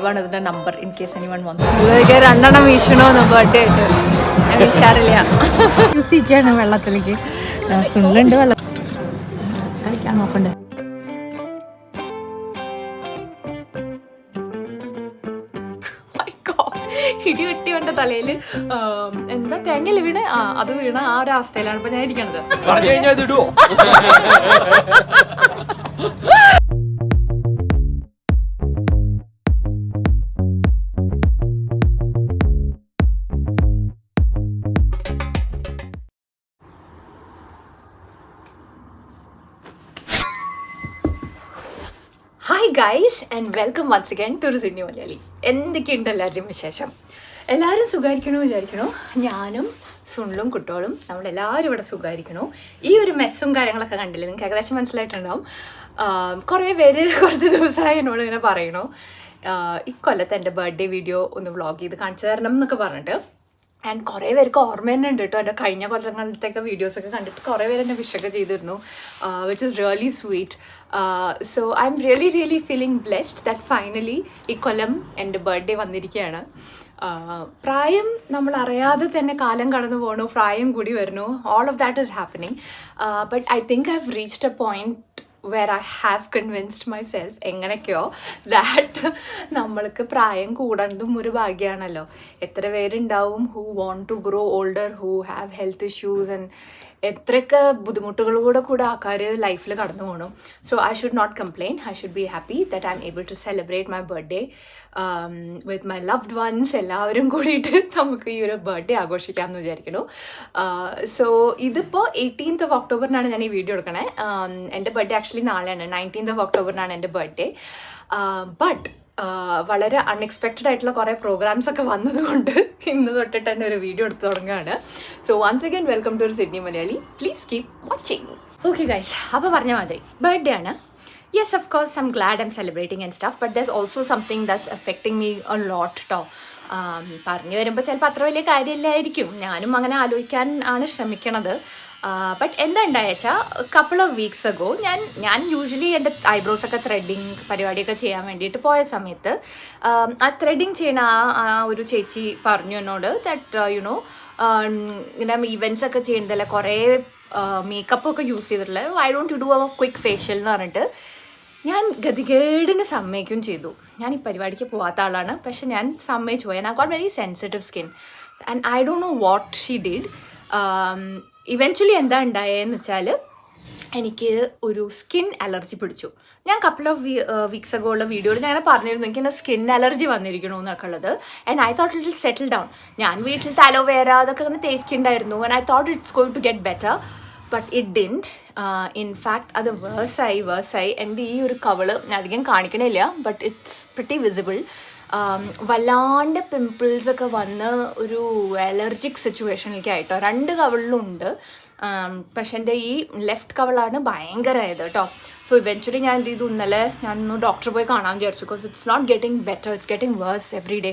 ആണ് ഇതിന്റെ number. In case anyone വന്നു രണ്ടെണ്ണം വീശണോന്ന് ബർത്ത്ഡേ ആയിട്ട് ഞാൻ വീശാറില്ല. യൂസിക്കാണ് വെള്ളത്തിലേക്ക്. സുള്ളുണ്ട് വെള്ളം കളിക്കാൻ നോക്കണ്ടേ. ഇടി വെട്ടി വന്ന തലയിൽ എന്താ തേങ്ങല് വീണ് അത് വീണ ആ ഒരു അവസ്ഥയിലാണ് ഇപ്പൊ ഞാൻ ഇരിക്കണത്. Hi guys and welcome once again to Sydney Malayali. എന്തൊക്കെയുണ്ട് എല്ലാവരുടെയും വിശേഷം? എല്ലാവരും സുഖമായിരിക്കണോ വിചാരിക്കണോ. ഞാനും സുണിലും കുട്ടികളും നമ്മളെല്ലാവരും ഇവിടെ സുഖമായിരിക്കണോ. ഈ ഒരു മെസ്സും കാര്യങ്ങളൊക്കെ കണ്ടില്ലേ, നിങ്ങൾക്ക് ഏകദേശം മനസ്സിലായിട്ടുണ്ടാവും. കുറേ പേര് കുറച്ച് ദിവസമായി എന്നോട് ഇങ്ങനെ പറയണോ ഇക്കൊല്ലത്തെ എൻ്റെ ബർത്ത്ഡേ വീഡിയോ ഒന്ന് വ്ളോഗ് ചെയ്ത് കാണിച്ചു തരണം എന്നൊക്കെ പറഞ്ഞിട്ട്. ആൻഡ് കുറേ പേർക്ക് ഓർമ്മ തന്നെ ഉണ്ട് കേട്ടോ. എൻ്റെ കഴിഞ്ഞ കൊല്ലങ്ങളത്തെയൊക്കെ വീഡിയോസൊക്കെ കണ്ടിട്ട് കുറേ പേര് എന്നെ വിഷൊക്കെ ചെയ്തിരുന്നു, which is really sweet. So I am really feeling blessed that finally ഈ കൊല്ലം എൻ്റെ ബർത്ത്ഡേ വന്നിരിക്കുകയാണ്. പ്രായം നമ്മൾ അറിയാതെ തന്നെ കാലം കടന്നു പോകണു, പ്രായം കൂടി വരുന്നു. All of that is happening. But I think I have reached a point where I have convinced myself എങ്ങനെയൊക്കെയോ ദാറ്റ് നമ്മൾക്ക് പ്രായം കൂടേണ്ടതും ഒരു ഭാഗ്യമാണല്ലോ. എത്ര പേരുണ്ടാവും who want to grow older, who have health issues and എത്രയൊക്കെ ബുദ്ധിമുട്ടുകളിലൂടെ കൂടെ ആൾക്കാർ ലൈഫിൽ കടന്നു പോകണം. So I should not complain. I should be happy that I am able to celebrate my birthday with my loved ones. എല്ലാവരും കൂടിയിട്ട് നമുക്ക് ഈ ഒരു ബർത്ത്ഡേ ആഘോഷിക്കാമെന്ന് വിചാരിക്കുന്നു. സോ ഇതിപ്പോൾ 18th of October ഞാൻ ഈ വീഡിയോ എടുക്കണേ. എൻ്റെ ബർത്ത്ഡേ ആക്ച്വലി നാളെയാണ്, 19th of October എൻ്റെ ബർത്ത്ഡേ. ബട്ട് വളരെ അൺഎക്സ്പെക്റ്റഡ് ആയിട്ടുള്ള കുറേ പ്രോഗ്രാംസ് ഒക്കെ വന്നതുകൊണ്ട് ഇന്ന് തൊട്ടിട്ട് തന്നെ ഒരു വീഡിയോ എടുത്ത് തുടങ്ങുകയാണ്. So once again welcome to Sydney Malayali. Please keep watching. Okay guys, അപ്പോൾ പറഞ്ഞ മാതിരി ബർത്ത്ഡേ ആണ്. Yes, of course I'm glad I'm celebrating and stuff, but there is also something that's affecting me a lot too. പറഞ്ഞു വരുമ്പോൾ ചിലപ്പോൾ അത്ര വലിയ കാര്യമില്ലായിരിക്കും, ഞാനും അങ്ങനെ ആലോചിക്കാൻ ആണ് ശ്രമിക്കണത്. ബട്ട് എന്താ ഉണ്ടായെച്ചാൽ കപ്പിൾ ഓഫ് വീക്സ് അഗോ ഞാൻ യൂഷ്വലി എൻ്റെ ഐബ്രോസൊക്കെ ത്രെഡിങ് പരിപാടിയൊക്കെ ചെയ്യാൻ വേണ്ടിയിട്ട് പോയ സമയത്ത് ആ ത്രെഡിങ് ചെയ്യണ ആ ഒരു ചേച്ചി പറഞ്ഞു എന്നോട് ദാറ്റ് യുനോ ഇങ്ങനെ ഈവൻറ്റ്സ് ഒക്കെ ചെയ്യുന്നതല്ല കുറേ മേക്കപ്പൊക്കെ യൂസ് ചെയ്തിട്ടുള്ളത്, I don't to do a quick facial എന്ന് പറഞ്ഞിട്ട് ഞാൻ ഗതികേടിന് സമ്മതിക്കുകയും ചെയ്തു. ഞാൻ ഈ പരിപാടിക്ക് പോകാത്ത ആളാണ്, പക്ഷെ ഞാൻ സമ്മതിച്ചു പോയി. I got very sensitive skin and I don't no what she did. Eventually എന്താ ഉണ്ടായെന്ന് വെച്ചാൽ എനിക്ക് ഒരു സ്കിൻ അലർജി പിടിച്ചു. ഞാൻ കപ്പിൾ ഓഫ് വീക്സ് അഗോ ഉള്ള വീഡിയോയിൽ ഞാൻ പറഞ്ഞിരുന്നു എനിക്ക് സ്കിൻ അലർജി വന്നിരിക്കണു എന്നൊക്കെ ഉള്ളത്. And I thought it will settle down. ഞാൻ വീട്ടിലത്തെ അലോവേര അതൊക്കെ ഇങ്ങനെ തേച്ചിട്ടുണ്ടായിരുന്നു. And I thought it's going to get better, but it didn't. In fact അത് വേഴ്സായി. എൻ്റെ ഈ ഒരു കവള് ഞാൻ അധികം കാണിക്കണില്ല, ബട്ട് ഇറ്റ്സ് പ്രിറ്റി വിസിബിൾ. വല്ലാണ്ട് പിമ്പിൾസൊക്കെ വന്ന് ഒരു അലർജിക് സിറ്റുവേഷനിലേക്ക് ആയിട്ടോ. 2 കവളിലും ഉണ്ട്, പക്ഷെ എൻ്റെ ഈ ലെഫ്റ്റ് കവളാണ് ഭയങ്കരമായത് കേട്ടോ. സോ ഇവൻച്വലി ഞാൻ എന്ത് ചെയ്തു, ഇന്നലെ ഞാനൊന്ന് ഡോക്ടറെ പോയി കാണാൻ വിചാരിച്ചു. Because it's not getting better, it's getting worse every day.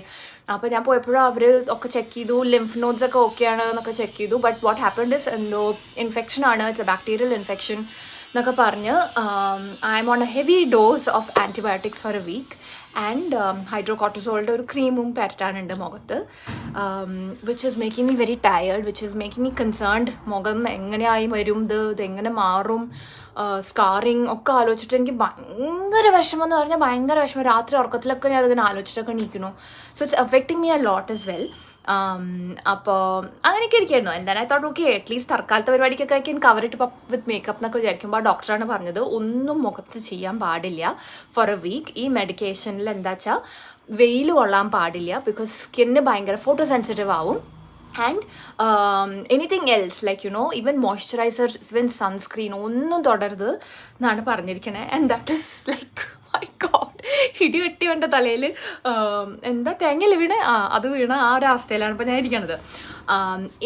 അപ്പോൾ ഞാൻ പോയപ്പോഴും അവർ ഒക്കെ ചെക്ക് ചെയ്തു, ലിംഫ് നോഡ്സ് ഒക്കെ ഓക്കെയാണ് എന്നൊക്കെ ചെക്ക് ചെയ്തു. ബട്ട് വാട്ട് ഹാപ്പൻഡ് ഇസ് എന്തോ ഇൻഫെക്ഷൻ ആണ്, ഇറ്റ്സ് എ ബാക്ടീരിയൽ ഇൻഫെക്ഷൻ എന്നൊക്കെ പറഞ്ഞ് I'm on a heavy dose of antibiotics for a week. And ഹൈഡ്രോകോർട്ടിസോളിൻ്റെ ഒരു ക്രീമും പരട്ടാനുണ്ട് മുഖത്ത്, which is making me very tired, which is making me concerned. മുഖം എങ്ങനെയായി വരും, ഇതെങ്ങനെ മാറും, സ്കാറിങ് ഒക്കെ ആലോചിച്ചിട്ട് എനിക്ക് ഭയങ്കര വിഷമം എന്ന് പറഞ്ഞാൽ ഭയങ്കര വിഷമം. രാത്രി ഉറക്കത്തിലൊക്കെ ഞാൻ അതിങ്ങനെ ആലോചിച്ചിട്ടൊക്കെ എണീക്കുന്നു. So it's affecting me a lot as well. അപ്പോൾ അങ്ങനെയൊക്കെ ഇരിക്കായിരുന്നു. എന്തായാലും ഐ തോട്ട് ഓക്കെ അറ്റ്ലീസ്റ്റ് തൽക്കാലത്തെ പരിപാടിക്കൊക്കെ I can cover it up with makeup എന്നൊക്കെ വിചാരിക്കുമ്പോൾ ആ ഡോക്ടറാണ് പറഞ്ഞത് ഒന്നും മുഖത്ത് ചെയ്യാൻ പാടില്ല ഫോർ എ വീക്ക്. ഈ മെഡിക്കേഷനിൽ എന്താ വെച്ചാൽ വെയിൽ കൊള്ളാൻ പാടില്ല, ബിക്കോസ് സ്കിന്ന് ഭയങ്കര ഫോട്ടോ സെൻസിറ്റീവ് ആവും. And anything else like you know even moisturiser, even sunscreen ഒന്നും തുടരുത് എന്നാണ് പറഞ്ഞിരിക്കണേ. And that is like my God, ഇടി വെട്ടി എൻ്റെ തലയിൽ എന്താ തേങ്ങല് വീണ് അത് വീണ ആ ഒരു അവസ്ഥയിലാണ് ഇപ്പോൾ ഞാൻ ഇരിക്കണത്.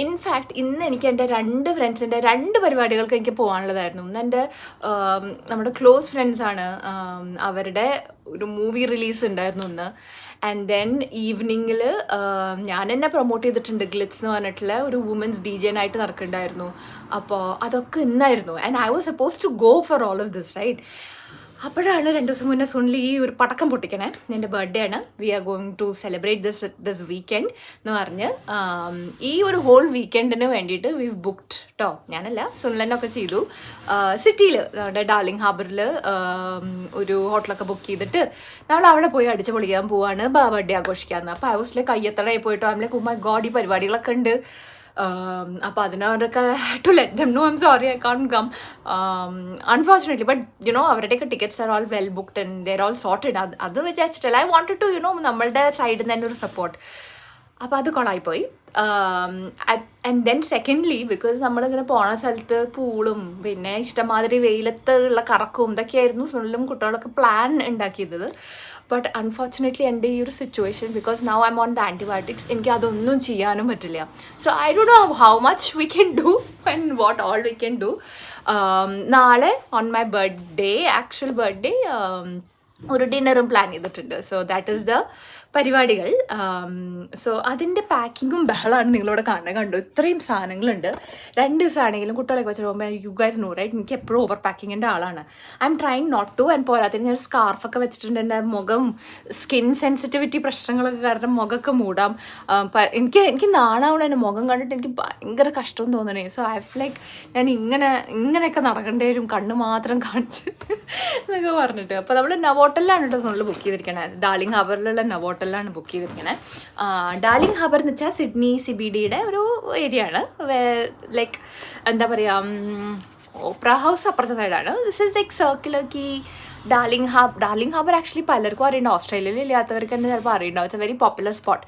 ഇൻഫാക്ട് ഇന്ന് എനിക്ക് എൻ്റെ 2 ഫ്രണ്ട്സിൻ്റെ 2 പരിപാടികൾക്ക് എനിക്ക് പോകാനുള്ളതായിരുന്നു. ഇന്ന് എൻ്റെ നമ്മുടെ ക്ലോസ് ഫ്രണ്ട്സാണ്, അവരുടെ ഒരു മൂവി റിലീസ് ഉണ്ടായിരുന്നു ഇന്ന്. ആൻഡ് ദെൻ ഈവനിങ്ങിൽ ഞാൻ എന്നെ പ്രൊമോട്ട് ചെയ്തിട്ടുണ്ട് ഗ്ലിറ്റ്സ് എന്ന് പറഞ്ഞിട്ടുള്ള ഒരു വുമൻസ് DJ ആയിട്ട് നടക്കുന്നുണ്ടായിരുന്നു. അപ്പോൾ അതൊക്കെ ഇന്നായിരുന്നു. And I was suppose to go for all of this right. അപ്പോഴാണ് 2 ദിവസം മുന്നേ സുനിൽ ഈ ഒരു പടക്കം പൊട്ടിക്കണേ, എൻ്റെ ബർത്ത്ഡേ ആണ്, we are going to celebrate this weekend എന്ന് പറഞ്ഞ് ഈ ഒരു ഹോൾ വീക്കെൻഡിന് വേണ്ടിയിട്ട് വി ബുക്ക്ഡ് കേട്ടോ. ഞാനല്ല, സുനിലനൊക്കെ ചെയ്തു. സിറ്റിയിൽ നമ്മുടെ ഡാർലിംഗ് ഹാർബറിൽ ഒരു ഹോട്ടലൊക്കെ ബുക്ക് ചെയ്തിട്ട് നമ്മൾ അവിടെ പോയി അടിച്ച് പൊളിക്കാൻ പോവാണ്, ബർത്ത്ഡേ ആഘോഷിക്കാമെന്ന്. അപ്പോൾ ഐ വാസ് ലൈക്ക് കയ്യെത്തടായി പോയിട്ടോ, I like oh my God, ഈ പരിപാടികളൊക്കെ ഉണ്ട്. അപ്പോൾ അതിനവരൊക്കെ to let them know I'm sorry I can't come unfortunately. But you know അവരുടെയൊക്കെ tickets are all well booked and they are all sorted. അത് വിചാരിച്ചിട്ടല്ല, ഐ വാണ്ടഡ് ടു യുനോ നമ്മളുടെ സൈഡിൽ നിന്ന് തന്നെ ഒരു സപ്പോർട്ട്. അപ്പോൾ അത് കൊളായിപ്പോയി. ആൻഡ് ദെൻ സെക്കൻഡ്ലി, ബിക്കോസ് നമ്മളിങ്ങനെ പോണ സ്ഥലത്ത് പൂളും പിന്നെ ഇഷ്ടമാതിരി വെയിലത്ത് ഉള്ള കറക്കും ഇതൊക്കെയായിരുന്നു സുനിലും കുട്ടികളൊക്കെ പ്ലാൻ ഉണ്ടാക്കിയത്. ബട്ട് അൺഫോർച്ചുനേറ്റ്ലി എൻ്റെ ഈ ഒരു situation, because now I'm on the antibiotics, എനിക്ക് അതൊന്നും ചെയ്യാനും പറ്റില്ല. So I don't know how much we can do and what all we can do. നാളെ on my birthday, actual birthday, ഒരു ഡിന്നറും പ്ലാൻ ചെയ്തിട്ടുണ്ട്. സോ ദാറ്റ് ഈസ് ദ പരിപാടികൾ. So അതിൻ്റെ പാക്കിങ്ങും ബഹളമാണ് നിങ്ങളിവിടെ കണ്ടു. ഇത്രയും സാധനങ്ങളുണ്ട്. 2 ദിവസമാണെങ്കിലും കുട്ടികളൊക്കെ വെച്ചിട്ട് പോകുമ്പോൾ യു ഗൈസ് നോ റൈറ്റ്, എനിക്ക് എപ്പോഴും ഓവർ പാക്കിങ്ങിൻ്റെ ആളാണ്. I'm trying not to. And പോരാത്തിന് ഞാൻ സ്കാർഫൊക്കെ വെച്ചിട്ടുണ്ട്. എൻ്റെ മുഖം സ്കിൻ സെൻസിറ്റിവിറ്റി പ്രശ്നങ്ങളൊക്കെ കാരണം മുഖമൊക്കെ മൂടാം. എനിക്ക് നാണാവണം എൻ്റെ മുഖം കണ്ടിട്ട്, എനിക്ക് ഭയങ്കര കഷ്ടം തോന്നണേ. സോ ഐ ഫീൽ ലൈക്ക് ഞാൻ ഇങ്ങനെയൊക്കെ നടക്കേണ്ടി വരും, കണ്ണ് മാത്രം കാണിച്ച് എന്നൊക്കെ പറഞ്ഞിട്ട്. അപ്പോൾ നമ്മൾ നവോട്ടലിലാണ് കേട്ടോ സുനിൽ ബുക്ക് ചെയ്തിരിക്കണേ, ഡാർലിംഗ് ഹാർബറിലുള്ള നവോട്ടലിലാണ് ബുക്ക് ചെയ്തിരിക്കണേ. ഡാർലിംഗ് ഹാർബർ എന്ന് വെച്ചാൽ സിഡ്നി CBDയുടെ ഒരു ഏരിയ ആണ്. ലൈക്ക് എന്താ പറയുക, ഓപ്ര ഹൗസ് അപ്പുറത്തെ സൈഡാണ്. ദിസ് ഈസ് ലൈക്ക് സർക്കിളൊക്കെ. ഡാർലിംഗ് ഹാർബർ ആക്ച്വലി പലർക്കും അറിയുന്നുണ്ട്, ഓസ്ട്രേലിയയിൽ ഇല്ലാത്തവർക്ക് തന്നെ ചിലപ്പോൾ അറിയുന്നുണ്ടാവും. It's a very popular spot,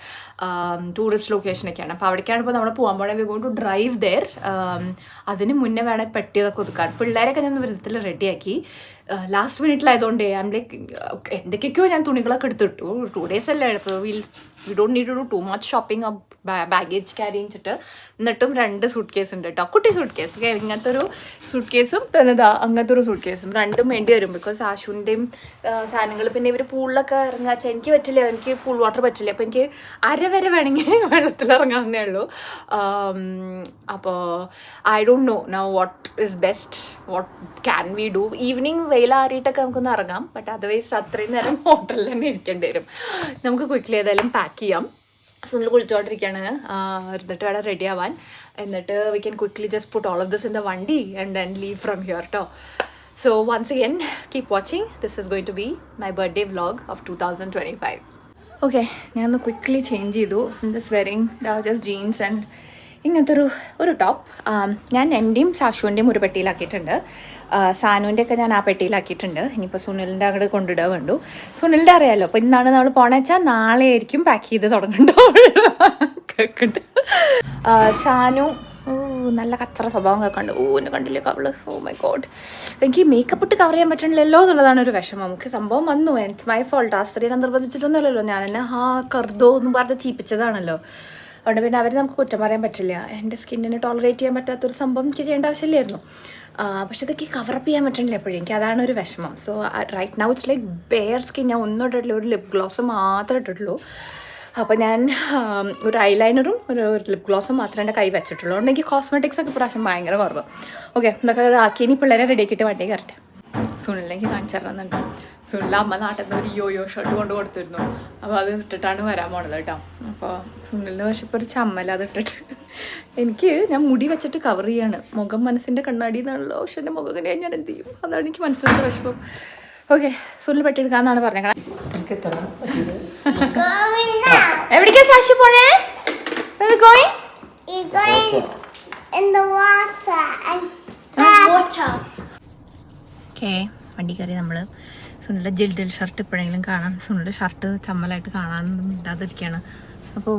tourist ലൊക്കേഷനൊക്കെയാണ്. അപ്പോൾ അവിടേക്കാണ് ഇപ്പോൾ നമ്മൾ പോകാൻ പോകണേ. We going to drive there. അതിന് മുന്നേ വേണം പെട്ടിയതൊക്കെ ഒതുക്കാൻ. പിള്ളേരൊക്കെ ഞാൻ വിധത്തിൽ റെഡിയാക്കി. ലാസ്റ്റ് മിനിറ്റിലായതുകൊണ്ട് ഐ ആം ലൈക്ക് എന്തൊക്കെയൊക്കെയോ ഞാൻ തുണികളൊക്കെ എടുത്തിട്ടു. 2 days അല്ലേ, അപ്പോൾ we don't need to do too much shopping, baggage carry ചെയ്തിട്ട്. എന്നിട്ടും 2 സൂട്ട് കേസ് ഉണ്ട് കേട്ടോ, കുട്ടി സൂട്ട് കേസ്. ഓക്കെ, ഇങ്ങനത്തെ ഒരു സൂട്ട് കേസും പിന്നെ അങ്ങനത്തെ ഒരു സൂട്ട് കേസും രണ്ടും വേണ്ടി വരും. ബിക്കോസ് ആശുവിൻ്റെയും സാധനങ്ങൾ, പിന്നെ ഇവർ പൂളിലൊക്കെ ഇറങ്ങാച്ചാൽ എനിക്ക് പറ്റില്ല, എനിക്ക് പൂൾ വാട്ടർ പറ്റില്ല. അപ്പോൾ എനിക്ക് അരവരെ വേണമെങ്കിൽ വെള്ളത്തിൽ ഇറങ്ങാവുന്നേ ഉള്ളൂ. അപ്പോൾ I don't know now what is best, what can we do. Evening വെയിലാറിയിട്ടൊക്കെ നമുക്കൊന്ന് ഇറങ്ങാം. ബട്ട് അതർവൈസ് അത്രയും നേരം ഹോട്ടലിൽ തന്നെ ഇരിക്കേണ്ടി വരും. നമുക്ക് ക്വിക്ക്ലി ഏതായാലും പാക്ക് ചെയ്യാം. സുനിൽ കുളിച്ചോണ്ടിരിക്കുകയാണ്, എന്നിട്ട് വേണം റെഡി ആവാൻ. എന്നിട്ട് we can quickly just put all of this in the വണ്ടി and then leave from here കേട്ടോ. So once again keep watching. This is going to be my birthday vlog of 2025. Okay, ഞാനൊന്ന് quickly change ചെയ്തു. Just wearing just jeans and ഇങ്ങനത്തെ ഒരു top. ഞാൻ എൻ്റെയും സാഷുവിൻ്റെയും ഒരു പെട്ടിയിലാക്കിയിട്ടുണ്ട്. സാനുവിൻ്റെ ഒക്കെ ഞാൻ ആ പെട്ടിയിലാക്കിയിട്ടുണ്ട്. ഇനിയിപ്പോൾ സുനിലിൻ്റെ അങ്ങോട്ട് കൊണ്ടിടുക വേണ്ടു. സുനിലിൻ്റെ അറിയാമല്ലോ. അപ്പോൾ ഇന്നാണ് നമ്മൾ പോകണമെന്ന് വെച്ചാൽ നാളെ ആയിരിക്കും പാക്ക് ചെയ്ത് തുടങ്ങുന്നുണ്ട്. സാനു നല്ല കച്ചറ സ്വഭാവം കേൾക്കാണ്ട്. എന്നെ കണ്ടില്ലേ അവള്, ഓ മൈ ഗോഡ്. എനിക്ക് മേക്കപ്പ് ഇട്ട് കവർ ചെയ്യാൻ പറ്റണില്ലല്ലോ എന്നുള്ളതാണ് ഒരു വിഷമം. നമുക്ക് സംഭവം വന്നു, ഇറ്റ്സ് മൈ ഫോൾട്ട്. ആ സ്ത്രീനെ നിർബന്ധിച്ചിട്ടൊന്നുമല്ലല്ലോ, ഞാൻ എന്നെ കർദോ എന്ന് പറഞ്ഞ് ചീപ്പിച്ചതാണല്ലോ. അതുകൊണ്ട് പിന്നെ അവർ നമുക്ക് കുറ്റം പറയാൻ പറ്റില്ല. എൻ്റെ സ്കിന്നിന് ടോളറേറ്റ് ചെയ്യാൻ പറ്റാത്തൊരു സംഭവം എനിക്ക് ചെയ്യേണ്ട ആവശ്യമില്ലായിരുന്നു. പക്ഷെ ഇതൊക്കെ കവറപ്പ് ചെയ്യാൻ പറ്റണില്ല എപ്പോഴും, എനിക്ക് അതാണ് ഒരു വിഷമം. So right now it's like bare skin. ഞാൻ ഒന്നും ഇട്ടിട്ടില്ല, ഒരു ലിപ് ഗ്ലോസ് മാത്രമേ ഇട്ടിട്ടുള്ളൂ. അപ്പോൾ ഞാൻ ഒരു ഐലൈനറും ഒരു ലിപ് ഗ്ലോസും മാത്രമേ എൻ്റെ കൈ വെച്ചിട്ടുള്ളൂ. അതുകൊണ്ട് എനിക്ക് കോസ്മെറ്റിക്സ് ഒക്കെ പ്രാവശ്യം ഭയങ്കര കുറവ്. ഓക്കെ, ഇതൊക്കെ ആക്കി ഇനി പിള്ളേരെ റെഡിയാക്കിയിട്ട് വണ്ടി കയറട്ടെ. സുനിലേക്ക് കാണിച്ചു തരുന്നുണ്ട്. സുനില അമ്മ നാട്ടിൽ നിന്ന് ഒരു യോയോ ഷർട്ട് കൊണ്ട് കൊടുത്തിരുന്നു. അപ്പോൾ അത് ഇട്ടിട്ടാണ് വരാൻ പോണത് കേട്ടോ. അപ്പോൾ സുനിലിന് പക്ഷെ ഇപ്പോൾ ഒരു ചമ്മല അത് ഇട്ടിട്ട്. ഞാൻ മുടി വെച്ചിട്ട് കവർ ചെയ്യാണ്. മുഖം മനസ്സിൻ്റെ കണ്ണാടി എന്നാണല്ലോ. പക്ഷെ എൻ്റെ മുഖം ഇങ്ങനെയാണ്, ഞാൻ എന്ത് ചെയ്യും? അതാണ് എനിക്ക് മനസ്സിലായ വിഷമം. ഓക്കെ, സുനിൽ പെട്ടിയെടുക്കാന്നാണ് പറഞ്ഞേക്കണേ. എവിടേക്കാ സാഷു പോണേ? ഓക്കെ, വണ്ടി കയറി നമ്മൾ. സുനിലെ ജിൽഡിൽ ഷർട്ട് ഇപ്പോഴെങ്കിലും കാണാം. സുനിലെ ഷർട്ട് ചമ്മലായിട്ട് കാണാനൊന്നും ഇല്ലാതിരിക്കുകയാണ്. അപ്പോൾ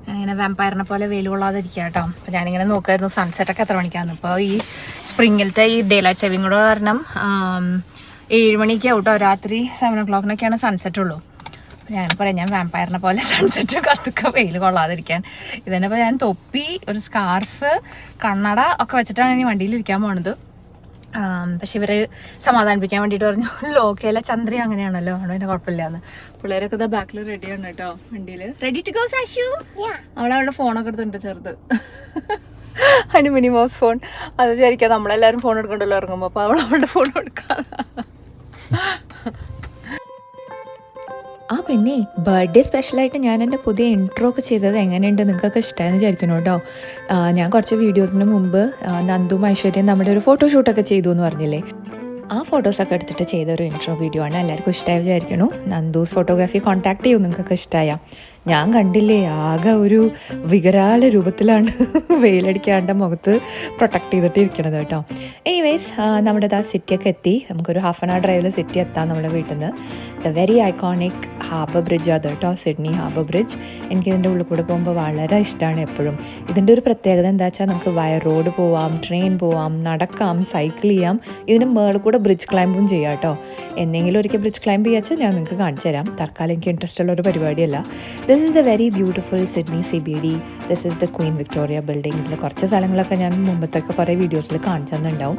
ഞാനിങ്ങനെ വാമ്പയറിനെ പോലെ വെയിൽ കൊള്ളാതിരിക്കുക കേട്ടോ. അപ്പോൾ ഞാനിങ്ങനെ നോക്കായിരുന്നു സൺസെറ്റൊക്കെ എത്ര മണിക്കാണ്. ഇപ്പോൾ ഈ സ്പ്രിങ്ങിലത്തെ ഈ ഡേ ലൈറ്റ് സേവിങ് കൂടെ കാരണം 7 മണിക്ക് ഔട്ടോ, രാത്രി 7 o'clock സൺസെറ്റ് ഉള്ളൂ. അപ്പോൾ ഞാൻ പറയാം, ഞാൻ വാമ്പയറിനെ പോലെ സൺസെറ്റ് കത്തുക്കുക വെയിൽ കൊള്ളാതിരിക്കാൻ. ഇതന്നെ ഇപ്പോൾ ഞാൻ തൊപ്പി, ഒരു സ്കാർഫ്, കണ്ണട ഒക്കെ വെച്ചിട്ടാണ് ഇനി വണ്ടിയിൽ ഇരിക്കാൻ പോണത്. പക്ഷെ ഇവരെ സമാധാനിപ്പിക്കാൻ വേണ്ടിയിട്ട് പറഞ്ഞു ലോകയിലെ ചന്ദ്ര അങ്ങനെയാണല്ലോ ആണോ പിന്നെ കുഴപ്പമില്ലാന്ന്. പിള്ളേരൊക്കെ ഇതാ ബാക്കിൽ റെഡിയാണ് കേട്ടോ വണ്ടിയിൽ. Ready to go Sashu. അവളുടെ ഫോണൊക്കെ എടുത്തിട്ടുണ്ട് ചെറുത്. അതിന് മിനി മൗസ് ഫോൺ. അത് വിചാരിക്കാം നമ്മളെല്ലാവരും ഫോൺ എടുക്കണ്ടല്ലോ ഇറങ്ങുമ്പോൾ. അപ്പോൾ അവളുടെ ഫോൺ എടുക്കാം. പിന്നെ ബർത്ത്ഡേ സ്പെഷ്യലായിട്ട് ഞാൻ എൻ്റെ പുതിയ ഇൻട്രോ ഒക്കെ ചെയ്തത് എങ്ങനെയുണ്ട് നിങ്ങൾക്കൊക്കെ ഇഷ്ടമായെന്ന് വിചാരിക്കണം കേട്ടോ. ഞാൻ കുറച്ച് വീഡിയോസിന് മുമ്പ് നന്ദും ഐശ്വര്യയും നമ്മുടെ ഒരു ഫോട്ടോഷൂട്ടൊക്കെ ചെയ്തു എന്ന് പറഞ്ഞില്ലേ, ആ ഫോട്ടോസൊക്കെ എടുത്തിട്ട് ചെയ്ത ഒരു ഇൻട്രോ വീഡിയോ ആണ്. എല്ലാവർക്കും ഇഷ്ടമായി വിചാരിക്കണു. നന്ദൂസ് ഫോട്ടോഗ്രാഫി കോൺടാക്ട് ചെയ്യും നിങ്ങൾക്കൊക്കെ ഇഷ്ടമായ. ഞാൻ കണ്ടില്ലേ ആകെ ഒരു വികരാല രൂപത്തിലാണ് വെയിലടിക്കാണ്ട് മുഖത്ത് പ്രൊട്ടക്ട് ചെയ്തിട്ട് ഇരിക്കണത് കേട്ടോ. എനിവേസ് നമ്മുടെ സിറ്റിയൊക്കെ എത്തി. നമുക്കൊരു ഹാഫ് ആൻ അവർ ഡ്രൈവിൽ സിറ്റി എത്താം നമ്മുടെ വീട്ടിൽ നിന്ന്. The very iconic harbour bridge അത് കേട്ടോ, സിഡ്നി ഹാർബർ ബ്രിഡ്ജ്. എനിക്കിതിൻ്റെ ഉള്ളിൽ കൂടെ പോകുമ്പോൾ വളരെ ഇഷ്ടമാണ് എപ്പോഴും. ഇതിൻ്റെ ഒരു പ്രത്യേകത എന്താ വെച്ചാൽ നമുക്ക് വയർ റോഡ് പോവാം, ട്രെയിൻ പോവാം, നടക്കാം, സൈക്കിൾ ചെയ്യാം. ഇതിന് മേളിൽ കൂടെ ബ്രിഡ്ജ് ക്ലൈമ്പും ചെയ്യാം കേട്ടോ. എന്തെങ്കിലും ഒരിക്കൽ ബ്രിഡ്ജ് ക്ലൈമ്പ് ചെയ്യാച്ചാൽ ഞാൻ നിങ്ങൾക്ക് കാണിച്ചു തരാം. തൽക്കാലം എനിക്ക് ഇൻട്രസ്റ്റ് ഉള്ള ഒരു പരിപാടിയല്ല. This is the very beautiful Sydney CBD. This is the Queen Victoria Building. ഇതിൽ കുറച്ച് സ്ഥലങ്ങളൊക്കെ ഞാൻ മുമ്പത്തൊക്കെ കുറേ വീഡിയോസിൽ കാണിച്ചു തന്നിട്ടുണ്ടാവും.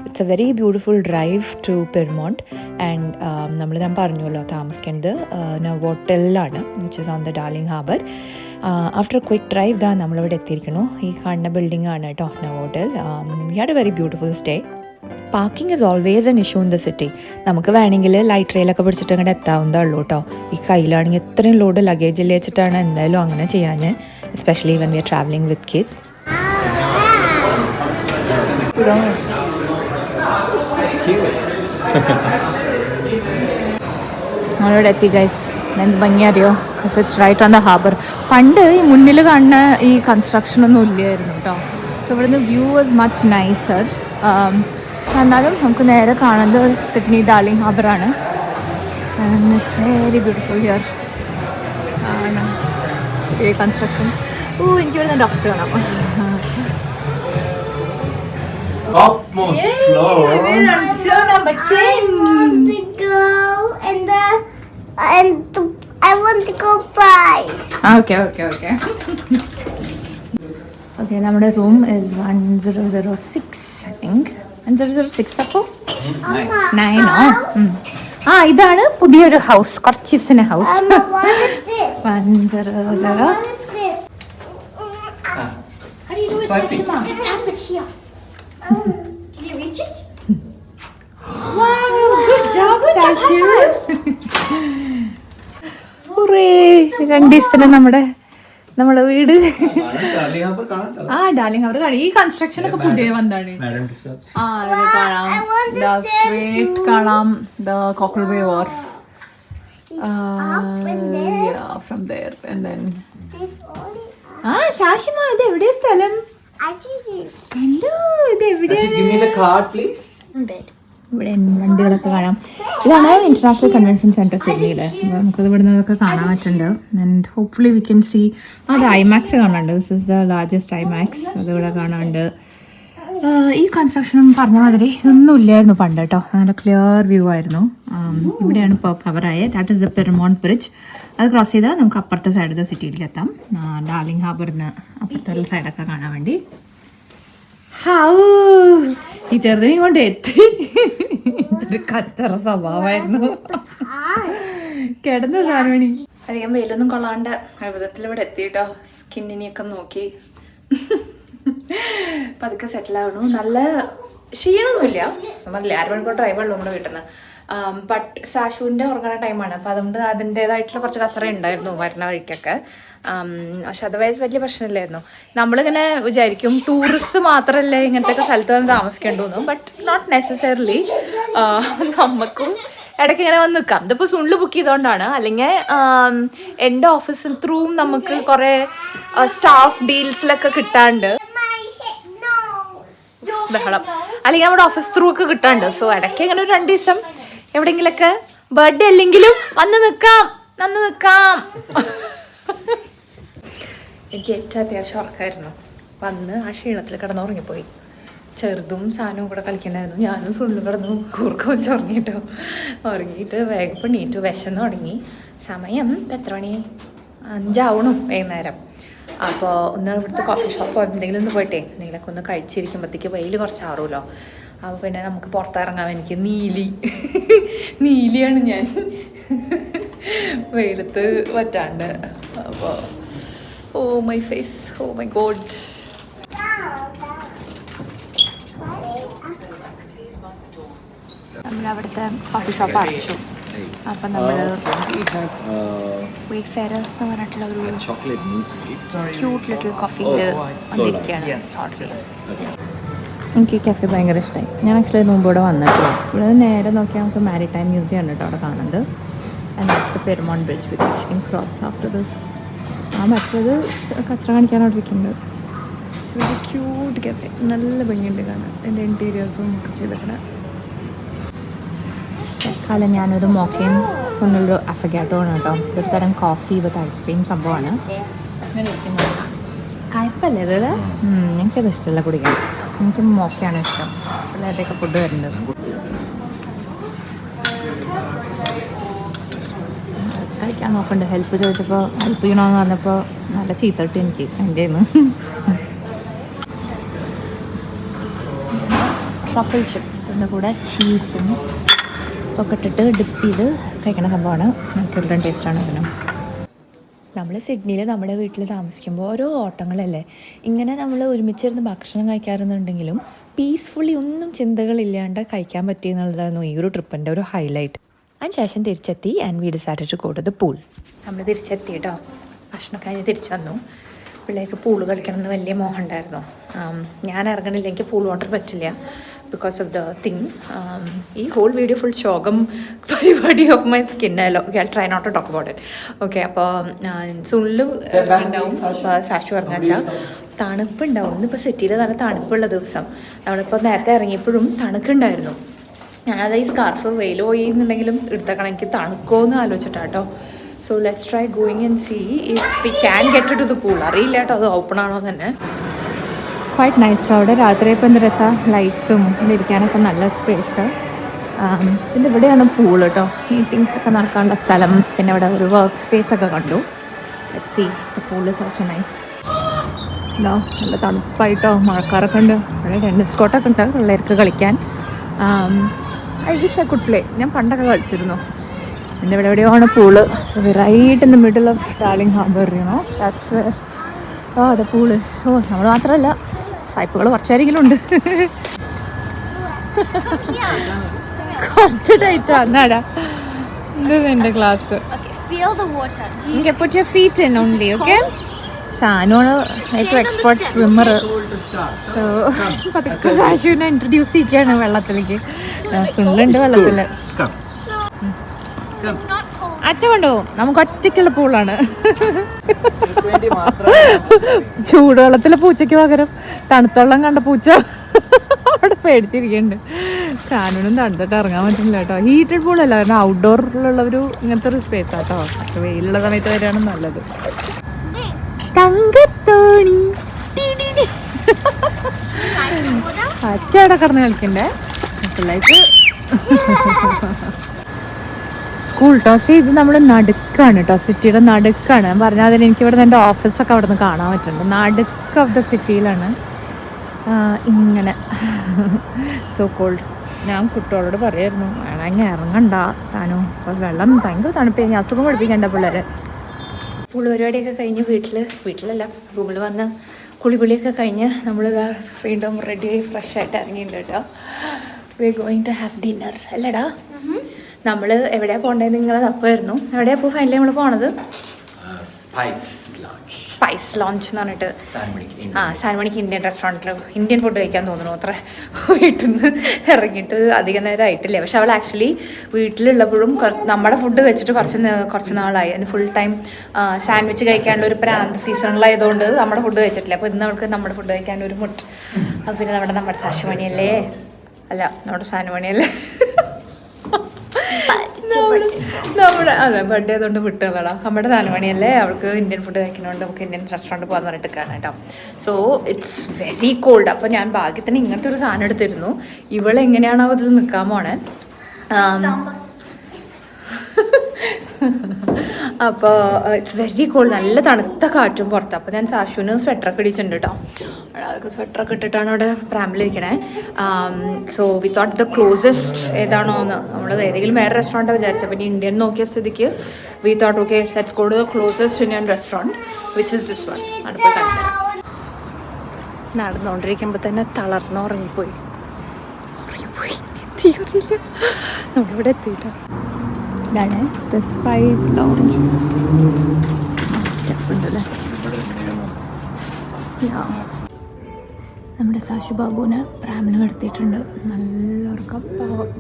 It's a very beautiful drive to Pyrmont. And ഞാൻ പറഞ്ഞല്ലോ താമസിക്കുന്നത് നവോട്ടലിലാണ്, which is on the Darling Harbour. After quick drive നമ്മളിവിടെ എത്തിയിരിക്കണു. ഈ കാണുന്ന ബിൽഡിംഗ് ആണ് കേട്ടോ Novotel. We had a very beautiful stay. Parking is always an issue in the city. നമുക്ക് വേണമെങ്കിൽ ലൈറ്റ് റെയിലൊക്കെ പിടിച്ചിട്ട് അങ്ങോട്ട് എത്താവുന്നതേ ഉള്ളൂ കേട്ടോ. ഈ കയ്യിലാണെങ്കിൽ ഇത്രയും ലോഡ് ലഗേജിൽ വെച്ചിട്ടാണ് എന്തായാലും അങ്ങനെ ചെയ്യാൻ, especially when we are travelling with kids. നമ്മളിവിടെ എത്തി ഗൈസ്. എന്ത് ഭംഗി അറിയോ, because it's right on the harbour. പണ്ട് ഈ മുന്നിൽ കാണുന്ന ഈ കൺസ്ട്രക്ഷൻ ഒന്നും ഇല്ലായിരുന്നു കേട്ടോ. സോ ഇവിടുന്ന് വ്യൂ വാസ് മച്ച് നൈസർ. പക്ഷെ എന്നാലും നമുക്ക് നേരെ കാണുന്നത് സിഡ്നി ഡാർലിംഗ് ഹാർബറാണ്. It's very beautiful here. ആണ് ഈ കൺസ്ട്രക്ഷൻ. എനിക്ക് ഇവിടെ എൻ്റെ ഓഫീസ് കാണാം. Upmost floor. We're on floor number 10. I want to go prize. Okay. Okay, നമ്മുടെ റൂം is 1006 I think. 1006 അപ്പോൾ 9 ഇതാണ് പുതിയൊരു ഹൗസ്, കുറച്ച് ദിവസത്തിന് house. What is this? 100. What is this? How do you do it, Sashima? Tap it here. Can you reach it? Wow, good job, Sashu. Hooray! 2 ദിവസത്തിന് നമ്മുടെ വീട് darling harbour കാണാം. ഈ കൺസ്ട്രക്ഷൻ ഒക്കെ പുതിയ വന്നാണ്. കാണാം സ്ട്രീറ്റ്, കാണാം the Cockle Bay Wharf from there and then സാഷിമ ഇത് എവിടെയാ സ്ഥലം? കണ്ടോ ഇത് എവിടെയാണ്? ഇവിടെ വണ്ടികളൊക്കെ കാണാം. ഇതാണ് ഇന്റർനാഷണൽ കൺവെൻഷൻ സെന്റർ സിഡ്നിയിൽ. നമുക്കത് ഇവിടുന്ന് അതൊക്കെ കാണാൻ പറ്റുന്നുണ്ട്. And hopefully we can see അത് ഐമാക്സ് കാണാനുണ്ട്. This is the largest IMAX. അതിവിടെ കാണാനുണ്ട്. ഈ കൺസ്ട്രക്ഷൻ പറഞ്ഞ മാതിരി ഇതൊന്നും ഇല്ലായിരുന്നു പണ്ട് കേട്ടോ. നല്ല ക്ലിയർ വ്യൂ ആയിരുന്നു. ഇവിടെയാണ് ഇപ്പോൾ കവറായത്. That is the Pyrmont Bridge. അത് ക്രോസ് ചെയ്താൽ നമുക്ക് അപ്പുറത്തെ സൈഡ് സിറ്റിയിലേക്ക് എത്താം. ഡാർലിംഗ് ഹാർബറിന് അപ്പുറത്തെ സൈഡൊക്കെ കാണാൻ വേണ്ടി. ഈ ചെറുതിനെയും കൊണ്ട് എത്തി. ഇതൊരു കച്ചറ സ്വഭാവമായിരുന്നു. കിടന്നു കാരണി. അധികം വെയിലൊന്നും കൊള്ളാണ്ട് വിധത്തിൽ ഇവിടെ എത്തിയിട്ടോ. സ്കിന്നിനെയൊക്കെ നോക്കി പതുക്കെ സെറ്റിൽ ആവണു. നല്ല ക്ഷീണമൊന്നുമില്ല. നമ്മളല്ലേ 6 മണിക്കൂർ ഡ്രൈവ് ഉള്ളൂ നമ്മുടെ വീട്ടിൽ നിന്ന്. ബട്ട് സാഷുവിൻ്റെ ഉറങ്ങുന്ന ടൈമാണ്. അപ്പോൾ അതുകൊണ്ട് അതിൻ്റേതായിട്ടുള്ള കുറച്ച് കച്ചറ ഉണ്ടായിരുന്നു വരുന്ന വഴിക്കൊക്കെ. പക്ഷെ അതർവൈസ് വലിയ പ്രശ്നമില്ലായിരുന്നു. നമ്മളിങ്ങനെ വിചാരിക്കും ടൂറിസ്റ്റ് മാത്രമല്ലേ ഇങ്ങനത്തെ സ്ഥലത്ത് വന്ന് താമസിക്കേണ്ടതെന്ന്. But not necessarily. നമുക്കും ഇടയ്ക്ക് ഇങ്ങനെ വന്ന് നിൽക്കാം. ഇതിപ്പോൾ സുണിൽ ബുക്ക് ചെയ്തുകൊണ്ടാണ്. അല്ലെങ്കിൽ എൻ്റെ ഓഫീസ് ത്രൂ നമുക്ക് കുറേ സ്റ്റാഫ് ഡീൽസിലൊക്കെ കിട്ടാണ്ട് ബഹളം. അല്ലെങ്കിൽ നമ്മുടെ ഓഫീസ് ത്രൂ ഒക്കെ കിട്ടാണ്ട്. സോ ഇടയ്ക്ക് ഇങ്ങനെ ഒരു 2 ദിവസം എവിടെയെങ്കിലൊക്കെ ബർത്ത്ഡേ അല്ലെങ്കിലും വന്ന് നിൽക്കാം. എനിക്ക് ഏറ്റവും അത്യാവശ്യം ഉറക്കമായിരുന്നു. വന്ന് ആ ക്ഷീണത്തിൽ കിടന്നുറങ്ങിപ്പോയി. ചെറുതും സാധനവും കൂടെ കളിക്കണമായിരുന്നു. ഞാനും സുള്ളും കിടന്നു കൂർക്ക വെച്ച് ഉറങ്ങിയിട്ട് വേഗം നീറ്റ് വിശന്ന് തുടങ്ങി. സമയം എത്ര മണി? 5 ആവണു വൈകുന്നേരം. അപ്പോൾ ഒന്ന് ഇവിടുത്തെ കോഫി ഷോപ്പോ എന്തെങ്കിലും ഒന്ന് പോയിട്ടേ എന്തെങ്കിലുമൊക്കെ ഒന്ന് കഴിച്ചിരിക്കുമ്പോഴത്തേക്ക് വെയിൽ കുറച്ച് ആറുമല്ലോ. അപ്പോൾ പിന്നെ നമുക്ക് പുറത്തിറങ്ങാം. എനിക്ക് നീലിയാണ് ഞാൻ വെയിലത്ത് പറ്റാണ്ട്. അപ്പോൾ oh my face, oh my God. നമ്മളവിടുത്തെ കോഫി ഷോപ്പ് അടച്ചു. അപ്പം നമ്മൾ വെയ്ഫെയറേഴ്സ് എന്ന് പറഞ്ഞിട്ടുള്ള ഒരു ക്യൂട്ട് ലിറ്റിൽ കോഫിയിൽ വന്നിരിക്കുകയാണ്. എനിക്ക് ഈ കഫേ ഭയങ്കര ഇഷ്ടമായി. ഞാൻ ആക്ച്വലി മുമ്പ് ഇവിടെ വന്നിട്ടില്ല. ഇവിടെ നേരെ നോക്കിയാൽ നമുക്ക് മാരിടൈം മ്യൂസിയം ഉണ്ട് കേട്ടോ അവിടെ കാണുന്നത്. And that's Pyrmont Bridge which you can cross after this. ആ മറ്റേത് കച്ചറ കാണിക്കാൻ അവിടെ ഇരിക്കുന്നുണ്ട്. ഒരു ക്യൂട്ട് കഫേ, നല്ല ഭംഗിയുണ്ട് കാണാൻ. എൻ്റെ ഇൻറ്റീരിയേഴ്സും ഒക്കെ ചെയ്തിട്ടുണ്ട്. കാലം ഞാനൊരു മോക്കയും സുനിലൊരു അഫഗാട്ടോ ആണ് കേട്ടോ. ഒരു തരം കോഫി വിത്ത് ഐസ്ക്രീം സംഭവമാണ്. അങ്ങനെ ഇരിക്കുന്നത് കയ്പല്ലേ ഇത്? എനിക്കത് ഇഷ്ടമല്ല കുടിക്കാൻ. എനിക്ക് മോക്കയാണ് ഇഷ്ടം. പിള്ളേരുടെയൊക്കെ ഫുഡ് വരുന്നത് കഴിക്കാൻ നോക്കണ്ട്. ഹെൽപ്പ് ചോദിച്ചപ്പോൾ ഹെൽപ്പ് ചെയ്യണമെന്ന് പറഞ്ഞപ്പോൾ നല്ല ചീത്തട്ട് എനിക്ക് എൻ്റെ ട്രഫിൾ ചിപ്സ് അതിൻ്റെ കൂടെ ചീസും ഒക്കെ ഇട്ടിട്ട് ഡിപ്പ് ചെയ്ത് കഴിക്കണ സംഭവമാണ്. നമുക്കുള്ള ടേസ്റ്റാണ് ഇതിനും. നമ്മൾ സിഡ്നിയിൽ നമ്മുടെ വീട്ടിൽ താമസിക്കുമ്പോൾ ഓരോ ഓട്ടങ്ങളല്ലേ. ഇങ്ങനെ നമ്മൾ ഒരുമിച്ചിരുന്ന് ഭക്ഷണം കഴിക്കാറുണ്ടെങ്കിലും പീസ്ഫുള്ളി ഒന്നും ചിന്തകളില്ലാണ്ട് കഴിക്കാൻ പറ്റിയെന്നുള്ളതായിരുന്നു ഈ ഒരു ട്രിപ്പിൻ്റെ ഒരു ഹൈലൈറ്റ്. അതിന് ശേഷം തിരിച്ചെത്തി and we decided to go to the pool. നമ്മൾ തിരിച്ചെത്തി കേട്ടോ. ഭക്ഷണം കഴിഞ്ഞ് തിരിച്ചു വന്നു. പിള്ളേർക്ക് പൂൾ കളിക്കണം എന്ന് വലിയ മോഹം ഉണ്ടായിരുന്നു. ഞാൻ ഇറങ്ങണില്ല, എനിക്ക് പൂൾ വാട്ടർ പറ്റില്ല ബിക്കോസ് ഓഫ് ദ തിങ്. ഈ ഹോൾ വീഡിയോ ഫുൾ ശോകം പരിപാടി ഓഫ് മൈ സ്കിൻ ആയാലോ. Okay, I try not to talk about it. Okay, അപ്പോൾ സുള്ളു ഉണ്ടാവും, സാഷു ഇറങ്ങാച്ചാൽ തണുപ്പുണ്ടാവും. ഇന്നിപ്പോൾ സിറ്റിയിൽ നല്ല തണുപ്പുള്ള ദിവസം. നമ്മളിപ്പോൾ നേരത്തെ ഇറങ്ങിയപ്പോഴും തണുക്കുണ്ടായിരുന്നു. ഞാനത് ഈ സ്കാർഫ് വെയിൽ പോയി എന്നുണ്ടെങ്കിലും എടുത്തേക്കണം, എനിക്ക് തണുക്കുമോ എന്ന് ആലോചിച്ചിട്ടാട്ടോ. So let's try going and see if we can get to the pool. അറിയില്ല കേട്ടോ അത് ഓപ്പൺ ആണോ തന്നെ. Quite nice. അവിടെ രാത്രി ഇപ്പോൾ എന്ത് രസമാണ്, ലൈറ്റ്സും ഇരിക്കാനൊക്കെ നല്ല സ്പേസ്. പിന്നെ ഇവിടെയാണ് പൂൾ കേട്ടോ. മീറ്റിങ്സ് ഒക്കെ നടക്കാനുള്ള സ്ഥലം. പിന്നെ ഇവിടെ ഒരു വർക്ക് സ്പേസ് ഒക്കെ കണ്ടു. Let's see the pool is also nice. നല്ല തണുപ്പായിട്ടോ, മഴക്കാറൊക്കെ ഉണ്ട്. ഇവിടെ ടെന്നീസ് കോർട്ടൊക്കെ ഉണ്ട് പിള്ളേർക്ക് കളിക്കാൻ. I wish I could play. ഞാൻ പണ്ടൊക്കെ കളിച്ചിരുന്നു. എൻ്റെ ഇവിടെ എവിടെയാണ് pool. So we right in the middle of Darling Harbour, you know that's where the pool is. നമ്മൾ മാത്രമല്ല, സായിപ്പുകൾ കുറച്ചാരെങ്കിലും ഉണ്ട്. കുറച്ച് ടൈറ്റാ. എന്നാടാ ഇത് എൻ്റെ class. Feel the water. You can put your feet in only, okay? സാനുവാണ് ഏറ്റവും എക്സ്പേർട്ട് സ്വിമ്മർ. സോ പതുക്കെ സാശുവിനെ introduce ചെയ്യിക്കുകയാണ് വെള്ളത്തിലേക്ക്. സുനിലുണ്ട് വെള്ളത്തിൽ. അച്ഛ കൊണ്ടുപോകും. നമുക്ക് ഒറ്റയ്ക്കുള്ള പൂളാണ്. ചൂടുവെള്ളത്തിലെ പൂച്ചയ്ക്ക് പകരം തണുത്തവെള്ളം കണ്ട പൂച്ച അവിടെ പേടിച്ചിരിക്കുന്നുണ്ട്. സാനുവിനും തണുത്തിട്ട് ഇറങ്ങാൻ പറ്റില്ല കേട്ടോ. ഹീറ്റഡ് പൂളല്ല, കാരണം ഔട്ട്ഡോറിലുള്ള ഒരു ഇങ്ങനത്തെ ഒരു സ്പേസ് ആട്ടോ. പക്ഷെ വെയിലുള്ള സമയത്ത് വരെയാണ് നല്ലത്. തങ്കത്തോണി അച്ഛ അവിടെ കിടന്ന് കളിക്കണ്ടേ പിള്ളേർക്ക്. സ്കൂൾ ടോസ് ഇത് നമ്മൾ നടുക്കാണ് കേട്ടോ, സിറ്റിയുടെ നടുക്കാണ്. ഞാൻ പറഞ്ഞാൽ അതിന് എനിക്ക് ഇവിടെ എൻ്റെ ഓഫീസൊക്കെ അവിടെ നിന്ന് കാണാൻ പറ്റുന്നുണ്ട്. നടുക്ക് ഓഫ് ദ സിറ്റിയിലാണ്. ഇങ്ങനെ സോ കോൾഡ്. ഞാൻ കുട്ടികളോട് പറയായിരുന്നു വേണമെങ്കിൽ ഇറങ്ങണ്ട സാനു, അപ്പോൾ വെള്ളം ഭയങ്കര തണുപ്പ്, അസുഖം പഠിപ്പിക്കണ്ട പിള്ളേരെ. പൂൾ പരിപാടിയൊക്കെ കഴിഞ്ഞ് വീട്ടിലല്ല റൂമിൽ വന്ന് കുളിയൊക്കെ കഴിഞ്ഞ് നമ്മളിതാ വീണ്ടും റെഡി ആയി ഫ്രഷ് ആയിട്ട് ഇറങ്ങിയിട്ടുണ്ട് കേട്ടോ. We going to have dinner അല്ലേടാ. നമ്മൾ എവിടെയാണ് പോകേണ്ടത് നിങ്ങളെ തപ്പായിരുന്നു. എവിടെയാണ് ഇപ്പോൾ ഫൈനലി നമ്മൾ പോണത്? സ്പൈസ് ലോഞ്ച് എന്ന് പറഞ്ഞിട്ട് സാൻമണിക്ക് ഇന്ത്യൻ റെസ്റ്റോറൻറ്റിൽ ഇന്ത്യൻ ഫുഡ് കഴിക്കാൻ തോന്നുന്നു. അത്ര വീട്ടിൽ നിന്ന് ഇറങ്ങിയിട്ട് അധികം നേരം ആയിട്ടില്ല. പക്ഷെ അവൾ ആക്ച്വലി വീട്ടിലുള്ളപ്പോഴും നമ്മുടെ ഫുഡ് വെച്ചിട്ട് കുറച്ച് നാളായി. അതിന് ഫുൾ ടൈം സാൻഡ്വിച്ച് കഴിക്കാനുള്ള ഒരു പ്രാന്ത് സീസണിലായതുകൊണ്ട് നമ്മുടെ ഫുഡ് കഴിച്ചിട്ടില്ല. അപ്പോൾ ഇന്ന് അവൾക്ക് നമ്മുടെ ഫുഡ് കഴിക്കാൻ ഒരു മുട്ട്. അപ്പോൾ പിന്നെ നമ്മുടെ സാശുമണിയല്ലേ, അല്ല നമ്മുടെ സാനുമണിയല്ലേ, നമ്മുടെ അതെ ബർത്ത്ഡേ ആയതുകൊണ്ട് വിട്ടുകളാ. നമ്മുടെ സാനുമണിയല്ലേ, അവൾക്ക് ഇന്ത്യൻ ഫുഡ് കഴിക്കുന്നതുകൊണ്ട് നമുക്ക് ഇന്ത്യൻ റെസ്റ്റോറൻറ്റ് പോകാൻ പറഞ്ഞിട്ട് കാണാം കേട്ടോ. So it's very called. അപ്പോൾ ഞാൻ ഭാഗ്യത്തിന് ഇങ്ങനത്തെ ഒരു സാധനം എടുത്തിരുന്നു. ഇവളെങ്ങനെയാണോ ഇതിൽ നിൽക്കാൻ പോണേ. അപ്പോൾ ഇറ്റ്സ് വെരി കോൾഡ്, നല്ല തണുത്ത കാറ്റും പുറത്ത്. അപ്പോൾ ഞാൻ സാഷുവിന് സ്വെറ്ററൊക്കെ ഇടിച്ചിട്ടുണ്ട് കേട്ടോ. അതൊക്കെ സ്വെറ്ററൊക്കെ ഇട്ടിട്ടാണ് അവിടെ പ്രാമ്പിലിരിക്കണേ. So we thought the closest ഏതാണോ എന്ന്, നമ്മൾ ഏതെങ്കിലും വേറെ റെസ്റ്റോറൻറ്റാണ് വിചാരിച്ചത്. പിന്നെ ഇന്ത്യൻ നോക്കിയ സ്ഥിതിക്ക് we thought okay let's go to the closest Indian restaurant which is this one. അടുപ്പോൾ നടന്നുകൊണ്ടിരിക്കുമ്പോൾ തന്നെ ഉറങ്ങിപ്പോയി. എത്തിയില്ല, നമ്മളിവിടെ എത്തിയിട്ടോ. ഇതാണ് ദ സ്പൈസ് ലോഞ്ച്. സ്റ്റെപ്പ് ഉണ്ടല്ലേ. നമ്മുടെ സാഷു ബാബുവിനെ പ്രാമിന് കിടത്തിയിട്ടുണ്ട്. നല്ല ഉറക്കം,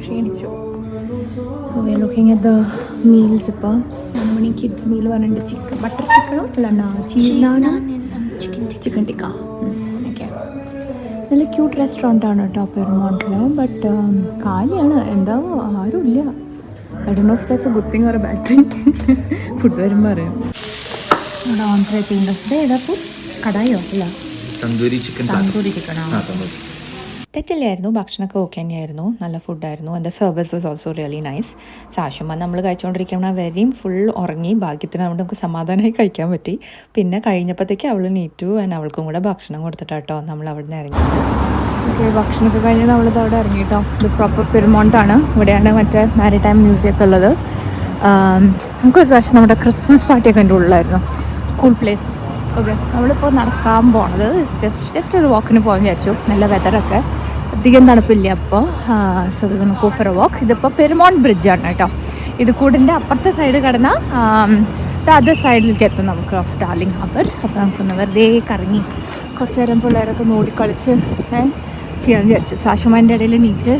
ക്ഷീണിച്ചു. We are looking at the meals. ഇപ്പോൾ 7 മണി കിഡ്സ് മീൽ പറഞ്ഞിട്ട് ചിക്കൻ ബട്ടർ ചിക്കനോ അല്ല ചീസാണ്, ചിക്കൻ ടിക്ക. ഓക്കെ, നല്ല ക്യൂട്ട് റെസ്റ്റോറൻ്റ് ആണ് കേട്ടോ പെരുമോണ്ടിൽ. ബട്ട് കാലിയാണ്, എന്താവോ ആരുമില്ല. I don't know if that's a good thing or a bad thing. Food വരുമ്പോൾ അറിയാം. ഇവിടെ ഓൺട്രേ ചെയ്യുന്നത് ഏതാ ഫുഡ്? കടായോ? അല്ല, തന്തൂരി ചിക്കനാ. തെറ്റില്ലായിരുന്നു, ഭക്ഷണമൊക്കെ ഓക്കെ തന്നെയായിരുന്നു, നല്ല ഫുഡായിരുന്നു. And the service was also really nice. സാഷുമ്മ നമ്മൾ കഴിച്ചുകൊണ്ടിരിക്കുന്ന വരെയും ഫുൾ ഉറങ്ങി. ഭാഗ്യത്തിന് അവിടെ നമുക്ക് സമാധാനമായി കഴിക്കാൻ പറ്റി. പിന്നെ കഴിഞ്ഞപ്പോഴത്തേക്ക് അവൾ നീറ്റു. ആൻഡ് അവൾക്കും കൂടെ ഭക്ഷണം കൊടുത്തിട്ടാട്ടോ നമ്മൾ അവിടെ നിന്ന് ഇറങ്ങി. ഓക്കെ, ഭക്ഷണമൊക്കെ കഴിഞ്ഞ് നമ്മളിത് അവിടെ ഇറങ്ങിയിട്ടോ. ഇത് പ്രോപ്പർ പെരുമോണ്ടാണ്. ഇവിടെയാണ് മറ്റേ മാരിടൈം മ്യൂസിയം ഒക്കെ ഉള്ളത്. നമുക്കൊരു പ്രാവശ്യം നമ്മുടെ ക്രിസ്മസ് പാർട്ടിയൊക്കെ എൻ്റെ ഉള്ളിലായിരുന്നു. Cool place. ഓക്കെ, നമ്മളിപ്പോൾ നടക്കാൻ പോണത് ജസ്റ്റ് ഒരു വാക്കിന് പോകാൻ വിചാരിച്ചു. നല്ല വെതറൊക്കെ, അധികം തണുപ്പില്ല അപ്പോൾ. സോ നമുക്ക് ഫോർ എ വാക്ക്. ഇതിപ്പോൾ പെരുമോണ്ട് ബ്രിഡ്ജാണ് കേട്ടോ. ഇത് കൂടിൻ്റെ അപ്പുറത്തെ സൈഡ് കടന്നാൽ അതർ സൈഡിലേക്ക് എത്തും നമുക്ക് ഓഫ് ഡാർലിംഗ് ഹാർബർ. അപ്പോൾ നമുക്കൊന്ന് വെറുതെ കറങ്ങി കുറച്ച് നേരം പിള്ളേരൊക്കെ നോടി കളിച്ച് ചെയ്യാൻ വിചാരിച്ചു. സാഷുമാൻ്റെ ഇടയിൽ നീറ്റ്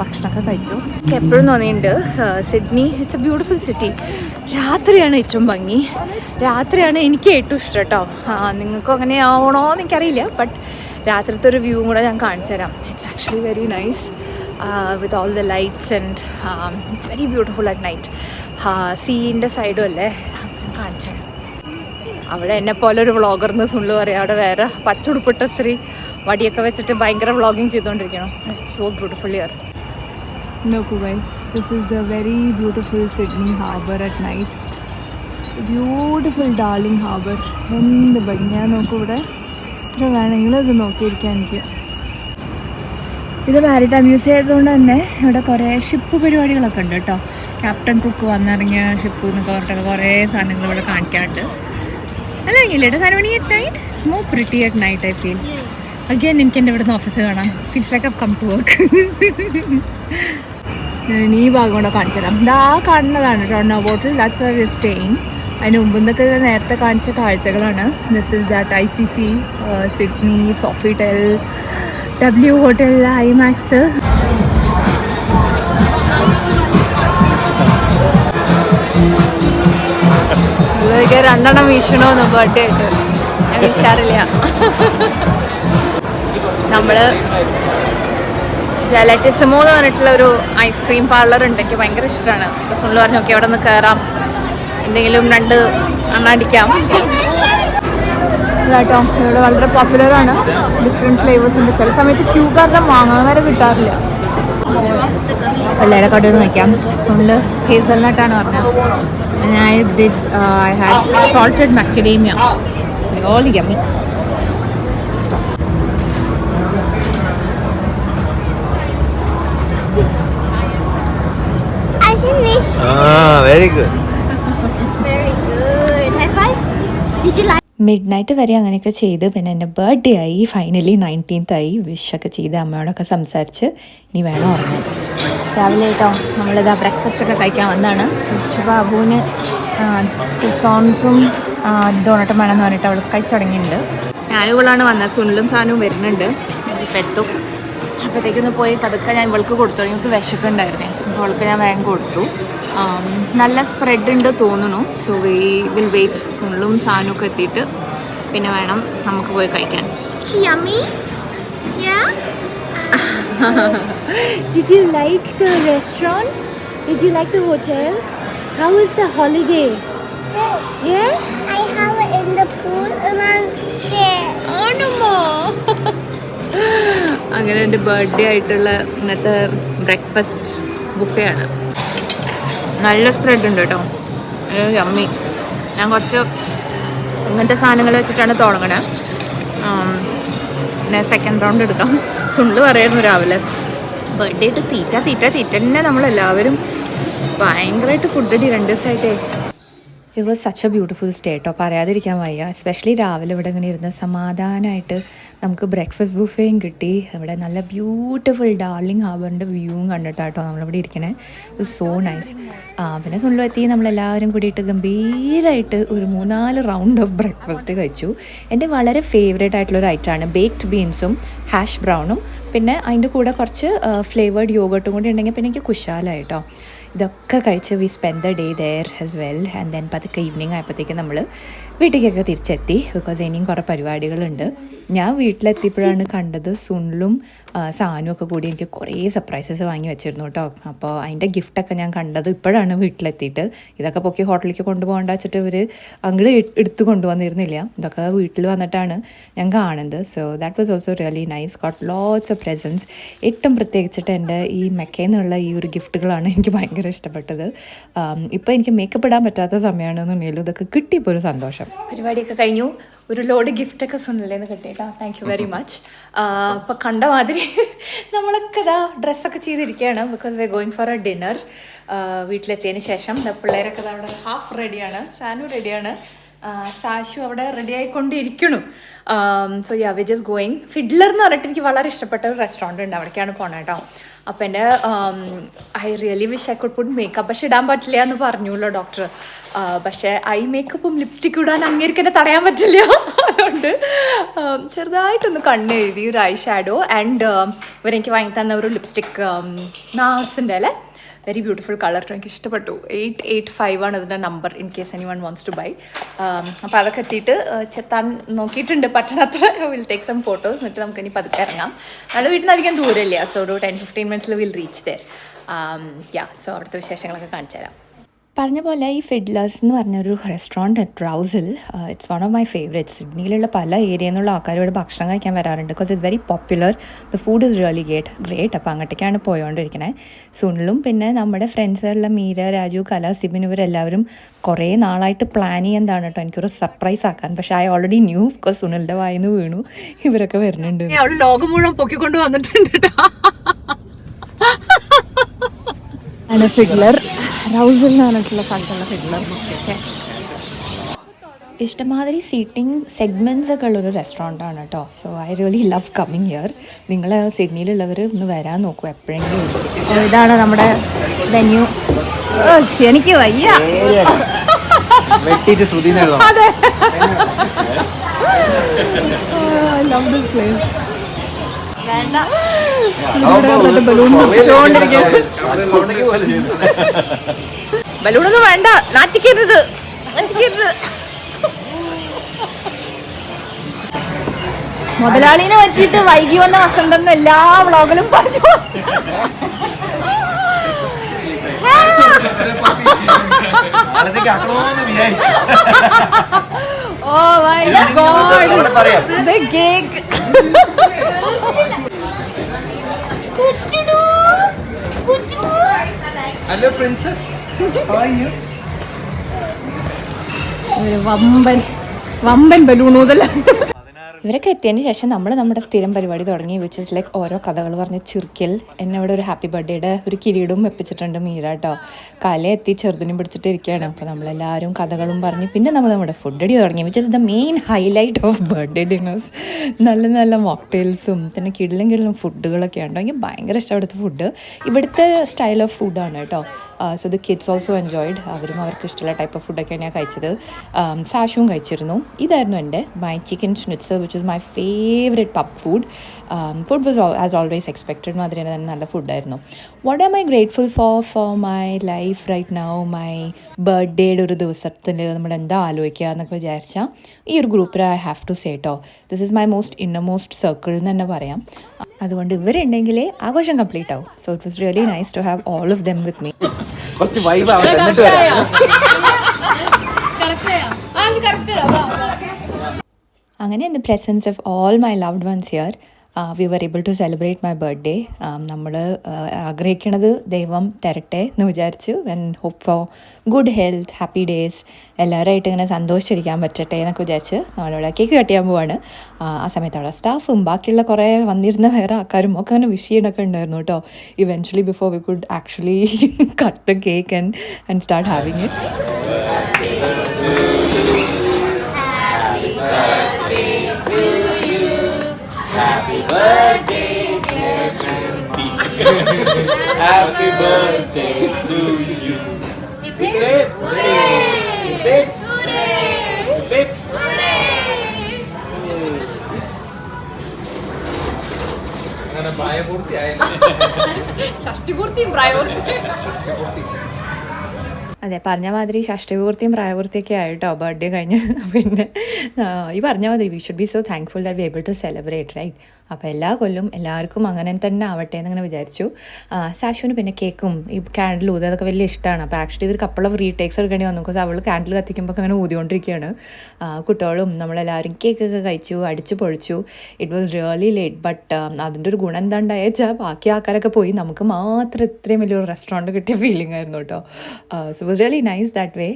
ഭക്ഷണമൊക്കെ കഴിച്ചു. എപ്പോഴും തോന്നിയിട്ടുണ്ട് Sydney it's a beautiful city. രാത്രിയാണ് ഏറ്റവും ഭംഗി. രാത്രിയാണ് എനിക്ക് ഏറ്റവും ഇഷ്ടം കേട്ടോ. നിങ്ങൾക്കും അങ്ങനെ ആവണോ എന്ന് എനിക്കറിയില്ല. ബട്ട് രാത്രിത്തെ ഒരു വ്യൂ കൂടെ ഞാൻ കാണിച്ചു തരാം. It's actually very nice with all the lights and it's very beautiful at night. സീൻ്റെ സൈഡും അല്ലേ, കാണിച്ചു തരാം. അവിടെ എന്നെ പോലെ ഒരു വ്ളോഗർന്ന് സുള്ളു പറയാം. അവിടെ വേറെ പച്ചുടുപ്പിട്ട സ്ത്രീ വടിയൊക്കെ വെച്ചിട്ട് ഭയങ്കര വ്ളോഗിങ് ചെയ്തുകൊണ്ടിരിക്കണം. It's so beautiful here. നോക്കൂ guys, this is the very beautiful Sydney Harbour at night. Beautiful Darling Harbour. എന്ത് ഭംഗിയാണ് നോക്കൂ. ഇവിടെ ഇത്ര വേണമെങ്കിലും ഇത് നോക്കിയിരിക്കാൻ എനിക്ക്. ഇത് മാരിടൈം മ്യൂസിയം ആയതുകൊണ്ട് തന്നെ ഇവിടെ കുറേ ഷിപ്പ് പരിപാടികളൊക്കെ ഉണ്ട് കേട്ടോ. ക്യാപ്റ്റൻ കുക്ക് വന്നിറങ്ങിയ ഷിപ്പ് എന്നൊക്കെ പറഞ്ഞിട്ടൊക്കെ കുറേ സാധനങ്ങൾ ഇവിടെ കാണിക്കാറുണ്ട്. നല്ല ഭംഗിയില്ലേ 7 മണി at night. It's more pretty at night I feel. Again എനിക്ക് എൻ്റെ ഇവിടുന്ന് ഓഫീസ് കാണാം. Feels like I've come to work. ഞാൻ ഈ ഭാഗം കൂടെ കാണിച്ചു തരാം. ഇതാ കാണുന്നതാണ് കേട്ടോ നോവോട്ടിൽ. That's where we are staying. അതിന് മുമ്പ് നിന്നൊക്കെ നേരത്തെ കാണിച്ച കാഴ്ചകളാണ്. This is that ICC Sydney, Sofitel, W hotel, IMAX. രണ്ടെണ്ണം വീശണോന്ന് ബർത്ത്ഡേ ആയിട്ട്. ഞാൻ വീശാറില്ല. നമ്മൾ ജലറ്റിസമോ എന്ന് പറഞ്ഞിട്ടുള്ള ഒരു ഐസ്ക്രീം പാർലർ ഉണ്ട്. എനിക്ക് ഭയങ്കര ഇഷ്ടമാണ്. അപ്പോൾ സുള്ളു പറഞ്ഞു നോക്കി അവിടെ നിന്ന് കയറാം, എന്തെങ്കിലും 2 എണ്ണം അടിക്കാം. ഇതാട്ടോ, ഇവിടെ വളരെ പോപ്പുലറാണ്. ഡിഫറെൻറ്റ് ഫ്ലേവേഴ്സ് ഉണ്ട്. ചില സമയത്ത് ക്യൂ കാരണം വാങ്ങാൻ വരെ കിട്ടാറില്ല. പിള്ളേരെ കടയിൽ നോക്കാം. സുള്ളു ഹേസൽനട്ടാണ് പറഞ്ഞത്. I had salted macadamia. All yummy. I finished. Very good. Very good. High five. Did you like? Mid night വരെ അങ്ങനെയൊക്കെ ചെയ്ത് പിന്നെ എൻ്റെ ബർത്ത്ഡേ ആയി. ഫൈനലി 19th ആയി. വിഷൊക്കെ ചെയ്ത് അമ്മയോടൊക്കെ സംസാരിച്ച് ഇനി വേണം ഉറങ്ങാൻ. രാവിലെ കേട്ടോ നമ്മളിതാ ബ്രേക്ക്ഫാസ്റ്റൊക്കെ കഴിക്കാൻ വന്നതാണ്. ബാബുവിന് ക്രിസോൺസും ഡോണട്ടും വേണമെന്ന് പറഞ്ഞിട്ട് അവൾ കഴിച്ചു തുടങ്ങിയിട്ടുണ്ട്. ഞാനും ഇവളാണ് വന്നത്. സുനിലും സാധനവും വരുന്നുണ്ട്. ഇപ്പം എത്തും. അപ്പോഴത്തേക്കൊന്ന് പോയി പതുക്കെ ഞാൻ ഇവൾക്ക് കൊടുത്തു. എനിക്ക് വിശക്ക് ഉണ്ടായിരുന്നേ. അവൾക്ക് ഞാൻ വേഗം കൊടുത്തു. നല്ല സ്പ്രെഡ് ഉണ്ട് തോന്നുന്നു. So we will wait. സുനിലും സാധനമൊക്കെ എത്തിയിട്ട് പിന്നെ വേണം നമുക്ക് പോയി കഴിക്കാൻ. Yummy. Yeah. Did you like the restaurant? Did you like the hotel? How was the holiday? Yeah? I have it in the pool and I'm scared. Oh no more. അങ്ങനെ എൻ്റെ ബർത്ത്ഡേ ആയിട്ടുള്ള ഇന്നത്തെ ബ്രേക്ക്ഫാസ്റ്റ് ബുഫേ ആണ്. നല്ല spread ഉണ്ട് കേട്ടോ. Yummy. ഞാൻ കുറച്ച് ഇങ്ങനത്തെ സാധനങ്ങൾ വെച്ചിട്ടാണ് തുടങ്ങണേ. പിന്നെ സെക്കൻഡ് റൗണ്ട് എടുക്കാം. സുണ്ടിൽ പറയായിരുന്നു രാവിലെ ബർത്ത്ഡേ ആയിട്ട് തീറ്റ തന്നെ നമ്മളെല്ലാവരും ഭയങ്കരമായിട്ട് ഫുഡ് അടി 2 ദിവസമായിട്ടേ. It was such a beautiful stay കേട്ടോ, പറയാതിരിക്കാൻ വയ്യ. എസ്പെഷ്യലി രാവിലെ ഇവിടെ ഇങ്ങനെ ഇരുന്ന് സമാധാനമായിട്ട് നമുക്ക് ബ്രേക്ക്ഫാസ്റ്റ് ബുഫേയും കിട്ടി. ഇവിടെ നല്ല ബ്യൂട്ടിഫുൾ ഡാർലിംഗ് ഹാർബറിൻ്റെ വ്യൂവും കണ്ടിട്ടാട്ടോ നമ്മളിവിടെ ഇരിക്കണേ. It so nice. പിന്നെ സുള്ളിലെത്തി നമ്മളെല്ലാവരും കൂടിയിട്ട് ഗംഭീരമായിട്ട് ഒരു 3-4 റൗണ്ട് ഓഫ് ബ്രേക്ക്ഫാസ്റ്റ് കഴിച്ചു. എൻ്റെ വളരെ ഫേവറേറ്റ് ആയിട്ടുള്ളൊരു ഐറ്റമാണ് ബേക്ക്ഡ് ബീൻസും ഹാഷ് ബ്രൗണും. പിന്നെ അതിൻ്റെ കൂടെ കുറച്ച് ഫ്ലേവേർഡ് യോഗട്ടും കൂടി ഉണ്ടെങ്കിൽ പിന്നെ എനിക്ക് കുശാലായിട്ടോ. ഇതൊക്കെ കഴിച്ച് we spend the day there as well. And then പതുക്കെ ഈവനിങ് ആയപ്പോഴത്തേക്ക് നമ്മൾ വീട്ടിലേക്കൊക്കെ തിരിച്ചെത്തി. ബിക്കോസ് ഇനിയും കുറേ പരിപാടികളുണ്ട്. ഞാൻ വീട്ടിലെത്തിയപ്പോഴാണ് കണ്ടത് സുണിലും സാനും ഒക്കെ കൂടി എനിക്ക് കുറേ സർപ്രൈസസ് വാങ്ങി വെച്ചിരുന്നു കേട്ടോ. അപ്പോൾ അതിൻ്റെ ഗിഫ്റ്റൊക്കെ ഞാൻ കണ്ടത് ഇപ്പോഴാണ് വീട്ടിലെത്തിയിട്ട്. ഇതൊക്കെ പൊക്കി ഹോട്ടലിലേക്ക് കൊണ്ടുപോകേണ്ട വെച്ചിട്ട് ഇവർ അങ്ങോട്ട് എടുത്ത് കൊണ്ടുവന്നിരുന്നില്ല. ഇതൊക്കെ വീട്ടിൽ വന്നിട്ടാണ് ഞാൻ കാണുന്നത്. So that was also really nice. Got lots of presents. ഏറ്റവും പ്രത്യേകിച്ചിട്ട് എൻ്റെ ഈ മെക്കയിൽ ഈ ഒരു ഗിഫ്റ്റുകളാണ് എനിക്ക് ഭയങ്കര ഇഷ്ടപ്പെട്ടത്. ഇപ്പോൾ എനിക്ക് മേക്കപ്പ് ഇടാൻ പറ്റാത്ത സമയമാണെന്നുണ്ടെങ്കിലും ഇതൊക്കെ കിട്ടിയപ്പോൾ ഒരു സന്തോഷം. പരിപാടിയൊക്കെ കഴിഞ്ഞു. ഒരു ലോഡ് ഗിഫ്റ്റൊക്കെ സുനിലേന്ന് കിട്ടിയിട്ടാ. Thank you very much. അപ്പോൾ കണ്ട മാതിരി നമ്മളൊക്കെ ഇതാ ഡ്രസ്സൊക്കെ ചെയ്തിരിക്കുകയാണ്. Because we going for a dinner. വീട്ടിലെത്തിയതിന് ശേഷം പിള്ളേരൊക്കെ അവിടെ ഹാഫ് റെഡിയാണ്. സാനു റെഡിയാണ്. സാശു അവിടെ റെഡി ആയിക്കൊണ്ടിരിക്കണം. So yeah we just going. Fiddler എന്ന് പറഞ്ഞിട്ട് എനിക്ക് വളരെ ഇഷ്ടപ്പെട്ട ഒരു റെസ്റ്റോറൻറ്റ് ഉണ്ട്, അവിടേക്കാണ് പോകണം കേട്ടോ. അപ്പോൾ എൻ്റെ I really wish I could put makeup, പക്ഷെ ഇടാൻ പറ്റില്ല എന്ന് പറഞ്ഞല്ലോ ഡോക്ടർ. പക്ഷേ ഐ മേക്കപ്പും ലിപ്സ്റ്റിക്കും ഇടാൻ അങ്ങേർക്ക് എന്നെ തടയാൻ പറ്റില്ല. അതുകൊണ്ട് ചെറുതായിട്ടൊന്ന് കണ്ണെഴുതി ഒരു ഐ ഷാഡോ. ആൻഡ് ഇവരെനിക്ക് വാങ്ങി തന്ന ഒരു ലിപ്സ്റ്റിക് നാർസിൻ്റെ അല്ലേ, വെരി ബ്യൂട്ടിഫുൾ കളർ. എനിക്ക് ഇഷ്ടപ്പെട്ടു. 885 ആണ് ഇതിൻ്റെ number, in case anyone wants to buy. അപ്പോൾ അതൊക്കെ എത്തിയിട്ട് ചെത്താൻ നോക്കിയിട്ടുണ്ട്. പറ്റണത്ര വിൽ ടേക്ക് സം ഫോട്ടോസ്. എന്നിട്ട് നമുക്ക് ഇനി പതുക്കെ ഇറങ്ങാം. നമ്മുടെ വീട്ടിൽ നിന്ന് അധികം ദൂരമില്ല. സോ ഒരു 10-15 മിനിറ്റ്സിൽ will reach there. Yeah, so അവിടുത്തെ വിശേഷങ്ങളൊക്കെ കാണിച്ചു തരാം. പറഞ്ഞ പോലെ ഈ ഫിഡ്ലേഴ്സ് എന്ന് പറഞ്ഞൊരു restaurant at Rouse Hill, it's one of my favourites. സിഡ്നിയിലുള്ള പല ഏരിയയിൽ നിന്നുള്ള ആൾക്കാർ ഇവിടെ ഭക്ഷണം കഴിക്കാൻ വരാറുണ്ട്. Because it's very popular. The food is really great. അപ്പോൾ അങ്ങോട്ടേക്കാണ് പോയോണ്ടിരിക്കണേ. സുനിലും പിന്നെ നമ്മുടെ ഫ്രണ്ട്സുകളിലെ മീര, രാജു, കല, സിബിൻ ഇവരെല്ലാവരും കുറേ നാളായിട്ട് പ്ലാൻ ചെയ്യുന്നതാണ് കേട്ടോ എനിക്കൊരു സർപ്രൈസ് ആക്കാൻ. പക്ഷേ ഐ ഓൾറെഡി ന്യൂ. ബിക്കോസ് സുനിലിൻ്റെ വായിന്ന് വീണു ഇവരൊക്കെ വരുന്നുണ്ട്. അവൾ ലോകം മുഴുവൻ പൊക്കിക്കൊണ്ട് വന്നിട്ടുണ്ട് കേട്ടോ. ഫിഡ്ലർ റൗസിൽ എന്ന് പറഞ്ഞിട്ടുള്ള സ്ഥലത്തുള്ള ഫിഡ്ലർ ബുക്കൊക്കെ ഇഷ്ടമാതിരി സീറ്റിംഗ് സെഗ്മെൻറ്റ്സ് ഒക്കെ ഉള്ളൊരു റെസ്റ്റോറൻറ്റാണ് കേട്ടോ. So I really love coming here. നിങ്ങൾ സിഡ്നിയിലുള്ളവർ ഒന്ന് വരാൻ നോക്കൂ എപ്പോഴെങ്കിലും. ഇതാണ് നമ്മുടെ വെന്യൂ. എനിക്ക് വയ്യ. അതെ, വേണ്ട. ബലൂണൊന്നും വേണ്ട, നാറ്റിക്കരുത്. മുതലാളിനെ പറ്റിയിട്ട് വൈകി വന്ന വസന്തം എല്ലാ വ്ളോഗിലും പറഞ്ഞു. Oh my God, the cake. Hello, princess. How are you? ഒരു വമ്പൻ ബലൂൺ മുതൽ. ഇവരൊക്കെ എത്തിയതിന് ശേഷം നമ്മൾ നമ്മുടെ സ്ഥിരം പരിപാടി തുടങ്ങി. വിച്ച് ഇസ് ലൈക്ക് ഓരോ കഥകൾ പറഞ്ഞ് ചിരിക്കൽ. എന്നെ ഇവിടെ ഒരു ഹാപ്പി ബർത്ത്ഡേയുടെ ഒരു കിരീടവും വെപ്പിച്ചിട്ടുണ്ട് മീര കേട്ടോ. കല എത്തി ചെറുതിനും പിടിച്ചിട്ട് ഇരിക്കുകയാണ്. അപ്പോൾ നമ്മളെല്ലാവരും കഥകളും പറഞ്ഞ് പിന്നെ നമ്മൾ നമ്മുടെ ഫുഡ് അടി തുടങ്ങി. Which is the main highlight of birthday dinners. നല്ല നല്ല മോക്ടെയിൽസും പിന്നെ കിടലും ഫുഡുകളൊക്കെ ഉണ്ടോ. എനിക്ക് ഭയങ്കര ഇഷ്ടം ഇവിടുത്തെ ഫുഡ്. ഇവിടുത്തെ സ്റ്റൈൽ ഓഫ് ഫുഡാണ് കേട്ടോ. So the kids also enjoyed. അവരും അവർക്ക് ഇഷ്ടമുള്ള ടൈപ്പ് ഓഫ് ഫുഡൊക്കെയാണ് ഞാൻ കഴിച്ചത്. സാഷുവും കഴിച്ചിരുന്നു. ഇതായിരുന്നു എൻ്റെ my chicken schnitzel which is my favorite pub food. Food was as always expected. മാതിരി തന്നെ നല്ല ഫുഡായിരുന്നു. What am I grateful for my life right now? My birthday ഒരു ദിവസത്തിൽ നമ്മൾ എന്താ ആലോചിക്കുക എന്നൊക്കെ വിചാരിച്ചാൽ ഈ ഒരു ഗ്രൂപ്പിൽ I have to say കേട്ടോ, this is my most innermost circle എന്ന് തന്നെ പറയാം. അതുകൊണ്ട് ഇവരുണ്ടെങ്കിൽ ആഘോഷം കംപ്ലീറ്റ് ആവും. So it was really nice to have all of them with me. കുറച്ച് വൈബ് ആവട്ടെ എന്നിട്ട് വരാം. അങ്ങനെ in the presence of all my loved ones here we were able to celebrate my birthday. നമ്മൾ ആഗ്രഹിക്കണത് ദൈവം തരട്ടെ എന്ന് വിചാരിച്ചു. And hope for good health, happy days, എല്ലാവരുമായിട്ട് ഇങ്ങനെ സന്തോഷിച്ചിരിക്കാൻ പറ്റട്ടെ എന്നൊക്കെ വിചാരിച്ച് നമ്മളിവിടെ കേക്ക് കട്ട് ചെയ്യാൻ പോവാണ്. ആ സമയത്ത് അവിടെ സ്റ്റാഫും ബാക്കിയുള്ള കുറേ വന്നിരുന്ന വേറെ ആൾക്കാരും ഒക്കെ അങ്ങനെ വിഷ് ചെയ്യണമൊക്കെ ഉണ്ടായിരുന്നു കേട്ടോ. Eventually before we could actually cut the cake and start having it. Happy birthday, dear Shruti. Happy birthday to you. Hip hip hooray! Hip hip hooray! Hip hip hooray! അങ്ങനെ പ്രായപൂർത്തിയായി. ഷഷ്ടിപൂർത്തിയും പ്രായപൂർത്തിയും. അതെ, പറഞ്ഞ മാതിരി ഷഷ്ടിപൂർത്തിയും പ്രായപൂർത്തിയൊക്കെ ആയിട്ടോ ബർത്ത്ഡേ കഴിഞ്ഞ്. പിന്നെ ഈ പറഞ്ഞ മാതിരി we should be so thankful that we able to celebrate, right? അപ്പോൾ എല്ലാ കൊല്ലം എല്ലാവർക്കും അങ്ങനെ തന്നെ ആവട്ടെ എന്നിങ്ങനെ വിചാരിച്ചു. സാഷുവിന് പിന്നെ കേക്കും ഈ ക്യാൻഡിൽ ഊതി അതൊക്കെ വലിയ ഇഷ്ടമാണ്. അപ്പോൾ ആക്ച്വലി ഇതൊരു കപ്പിൾ ഓഫ് റീടേക്സ് എടുക്കേണ്ടി വന്നു. ബിക്കോസ് അവൾ ക്യാൻഡിൽ കത്തിക്കുമ്പോൾ അങ്ങനെ ഊതിക്കൊണ്ടിരിക്കുകയാണ്. കുട്ടികളും നമ്മളെല്ലാവരും കേക്കൊക്കെ കഴിച്ചു, അടിച്ചു പൊളിച്ചു. It was really late. But അതിൻ്റെ ഒരു ഗുണം എന്താ ഉണ്ടായെന്ന് വെച്ചാൽ ബാക്കി ആൾക്കാരൊക്കെ പോയി, നമുക്ക് മാത്രം ഇത്രയും വലിയൊരു റെസ്റ്റോറൻറ്റ് കിട്ടിയ ഫീലിംഗ് ആയിരുന്നു കേട്ടോ. So was really nice that way.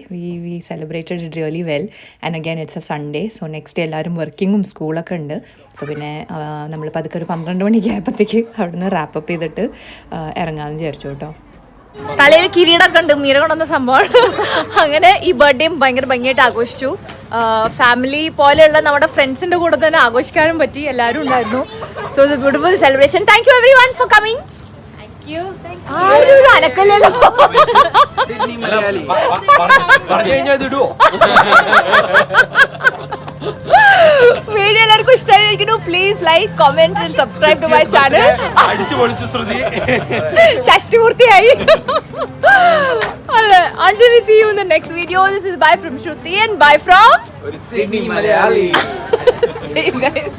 V celebrated it really well. And again it's A Sunday. So next day എല്ലാവരും വർക്കിങ്ങും സ്കൂളൊക്കെ ഉണ്ട്. സോ പിന്നെ നമ്മൾ പതുക്കെ ഒരു 12 മണിക്ക് ആയപ്പോഴത്തേക്ക് അവിടുന്ന് റാപ്പപ്പ് ചെയ്തിട്ട് ഇറങ്ങാമെന്ന് വിചാരിച്ചു കേട്ടോ. തലയിൽ കിരീടമൊക്കെ ഉണ്ട്, മീര കൊണ്ടുവന്ന സംഭവമാണ്. അങ്ങനെ ഈ ബർത്ത്ഡേയും ഭയങ്കര ഭംഗിയായിട്ട് ആഘോഷിച്ചു. ഫാമിലി പോലെയുള്ള നമ്മുടെ ഫ്രണ്ട്സിൻ്റെ കൂടെ തന്നെ ആഘോഷിക്കാനും പറ്റി. എല്ലാവരും ഉണ്ടായിരുന്നു. So it's a beautiful celebration. Thank you everyone for coming. ആരും അനക്കല്ലല്ലോ. വീഡിയോ എല്ലാവർക്കും ഇഷ്ടമായിരിക്കുന്നു. Please like, comment and subscribe to my channel. ഷഷ്ടിപൂർത്തിയായി. അതെ, until we see you in the next video, this is bye from Shruti and bye from Sydney Malayali. See you guys.